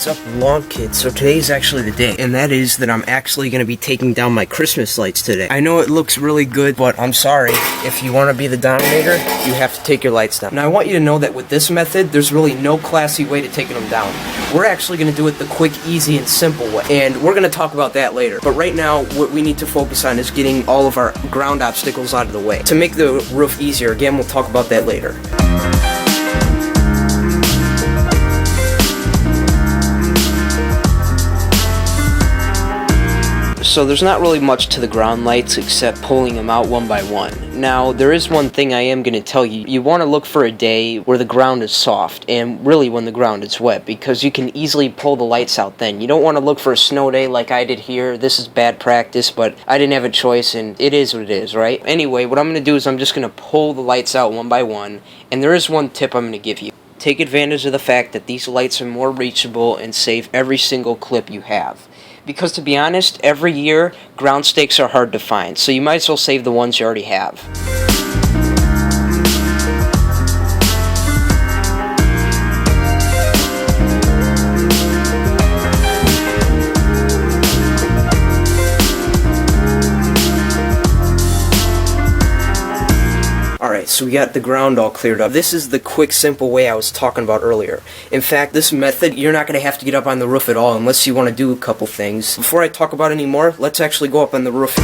What's up, Lawn Kid? So today's actually the day, and that is that I'm actually going to be taking down my Christmas lights today. I know it looks really good, but I'm sorry. If you want to be the dominator, you have to take your lights down. Now, I want you to know that with this method, there's really no classy way to taking them down. We're actually going to do it the quick, easy, and simple way, and we're going to talk about that later. But right now, what we need to focus on is getting all of our ground obstacles out of the way. To make the roof easier, again, we'll talk about that later. So there's not really much to the ground lights except pulling them out one by one. Now, there is one thing I am going to tell you. You want to look for a day where the ground is soft, and really when the ground is wet, because you can easily pull the lights out then. You don't want to look for a snow day like I did here. This is bad practice, but I didn't have a choice, and it is what it is, right? Anyway, what I'm going to do is I'm just going to pull the lights out one by one, and there is one tip I'm going to give you. Take advantage of the fact that these lights are more reachable and save every single clip you have. Because to be honest, every year, ground stakes are hard to find, so you might as well save the ones you already have. Alright, so we got the ground all cleared up. This is the quick, simple way I was talking about earlier. In fact, this method, you're not going to have to get up on the roof at all unless you want to do a couple things. Before I talk about any more, let's actually go up on the roof.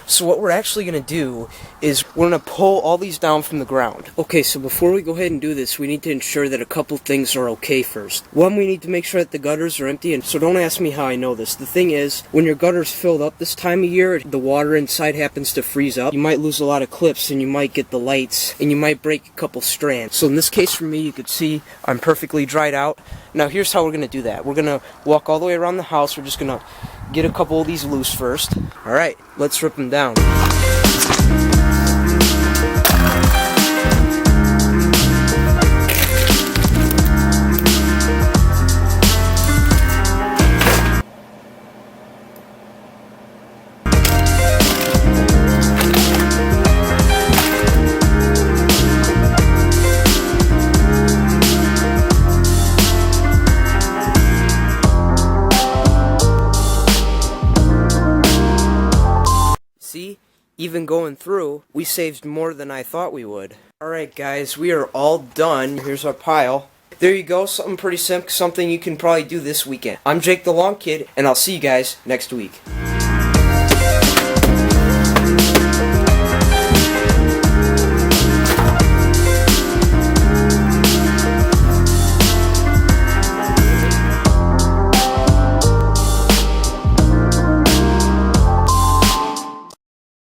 So what we're actually going to do is we're going to pull all these down from the ground. Okay, so before we go ahead and do this, we need to ensure that a couple things are okay first. One, we need to make sure that the gutters are empty, and so don't ask me how I know this. The thing is, when your gutter's filled up this time of year, the water inside happens to freeze up. You might lose a lot of clips, and you might get the lights, and you might break a couple strands. So in this case for me, you could see I'm perfectly dried out. Now here's how we're going to do that. We're going to walk all the way around the house. We're just going to get a couple of these loose first. Alright, let's rip them down. See, even going through, we saved more than I thought we would. Alright guys, we are all done. Here's our pile. There you go, something pretty simple, something you can probably do this weekend. I'm Jake the Lawn Kid, and I'll see you guys next week.